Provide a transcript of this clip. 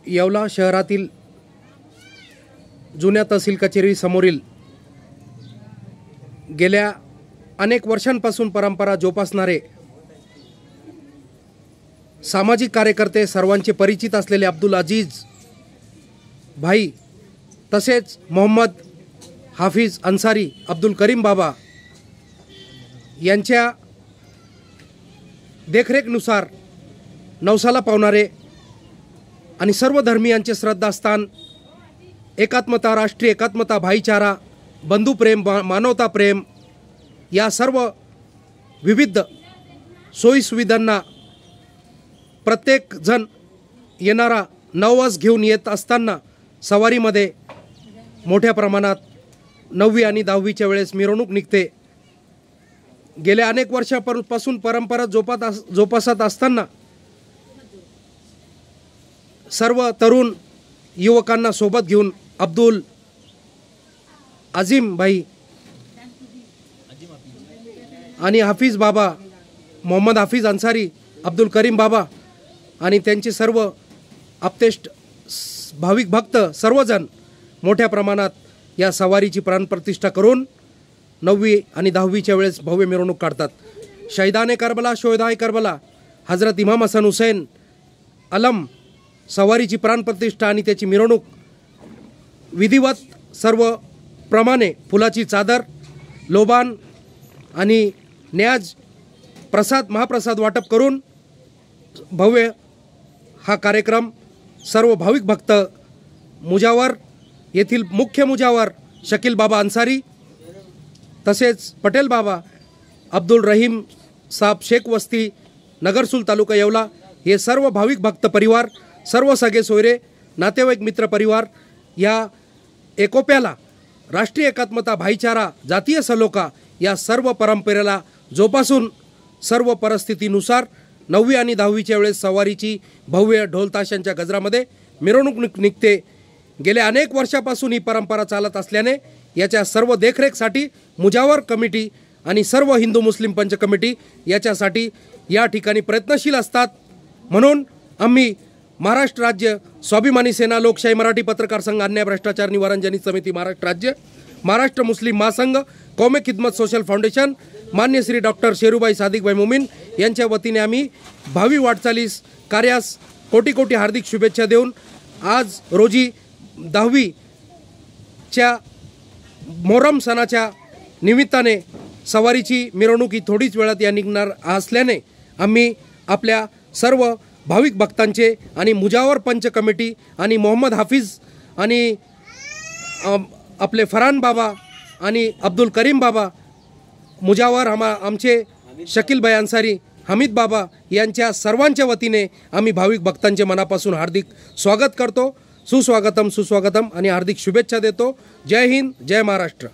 येवला शहरातील जुन्या तहसील कचेरी समोरील गेल्या अनेक वर्षांपासून परंपरा जोपासणारे सामाजिक कार्यकर्ते सर्वांचे परिचित असलेले अब्दुल अजीज भाई तसेच मोहम्मद हाफिज अन्सारी अब्दुल करीम बाबा यांच्या देखरेखनुसार नवसाला पावणारे आणि सर्व धर्मियांचे श्रद्धास्थान एकात्मता, राष्ट्रीय एकात्मता, भाईचारा, बंधुप्रेम, मानवता प्रेम या सर्व विविध सोयीसुविधांना प्रत्येक जण येणारा नवस घेऊन येत असताना सवारीमध्ये मोठ्या प्रमाणात 9वी आणि 10वीच्या वेळेस मिरवणूक निघते। गेल्या अनेक वर्षांपासून परंपरा जोपासत असताना सर्व तरुण युवकांना सोबत घेऊन अब्दुल अजीम भाई आणि हाफिज बाबा, मोहम्मद हाफिज अन्सारी, अब्दुल करीम बाबा आणि त्यांचे सर्व आप्तेष्ट भाविक भक्त सर्वजण मोठ्या प्रमाणात या सवारीची प्राणप्रतिष्ठा करून 9वी आणि 10वीच्या वेळेस भव्य मिरवणूक काढतात। शहीदाने करबला, शोहदाए करबला, हजरत इमाम हसन हुसैन अलम सवारीची प्राणप्रतिष्ठा आणि त्याची मिरवणूक विधिवत सर्व प्रमाणे फुलाची चादर, लोबान आणि न्याज प्रसाद, महाप्रसाद वाटप करून भव्य हा कार्यक्रम सर्व भाविक भक्त मुजावर येथील मुख्य मुजावर शकील बाबा अन्सारी तसेच पटेल बाबा, अब्दुल रहीम साहब शेख वस्ती, नगरसूल तालुका येवला हे सर्व भाविक भक्त परिवार, सर्व सगळे सोयरे, नातेवाईक, मित्र परिवार या एकोप्याला, राष्ट्रीय एकात्मता, भाईचारा, जातीय सलोखा या सर्व परंपरेला जोपासून सर्व परिस्थितीनुसार 9वी आणि 10वीच्या वेळेस सवारीची भव्य ढोल ताशांच्या गजरामध्ये मिरवणूक निघते। गेल्या अनेक वर्षापासून ही परंपरा चालत असल्याने याच्या सर्व देखरेखसाठी मुजावर कमिटी आणि सर्व हिंदू मुस्लिम पंच कमिटी याच्यासाठी या ठिकाणी प्रयत्नशील असतात। म्हणून आम्ही महाराष्ट्र राज्य स्वाभिमानी सेना, लोकशाही मराठी पत्रकार संघ, अन्याय भ्रष्टाचार निवारण जनित समिती महाराष्ट्र राज्य, महाराष्ट्र मुस्लिम महासंघ, कौमे खिदमत सोशल फाउंडेशन, मान्य श्री डॉक्टर शेरूभाई सादिकभाई मोमीन यांच्या वतीने आम्ही भावी वाटचालीस कार्यास कोटी कोटी हार्दिक शुभेच्छा देऊन आज रोजी 10वीच्या मोहरम सणाच्या निमित्ताने सवारीची मिरवणूक ही थोडीच वेळात या निघणार असल्याने आम्ही आपल्या सर्व भाविक भक्तांचे आणि मुजावर पंच कमिटी आणि मोहम्मद हाफिज आणि आपले फरहान बाबा आणि अब्दुल करीम बाबा, मुजावर आमचे शकील भाई अन्सारी, हमीद बाबा यांच्या सर्वांच्या वतीने आम्ही भाविक भक्तांचे मनापासून हार्दिक स्वागत करतो। सुस्वागतम आणि हार्दिक शुभेच्छा देतो। जय हिंद, जय महाराष्ट्र।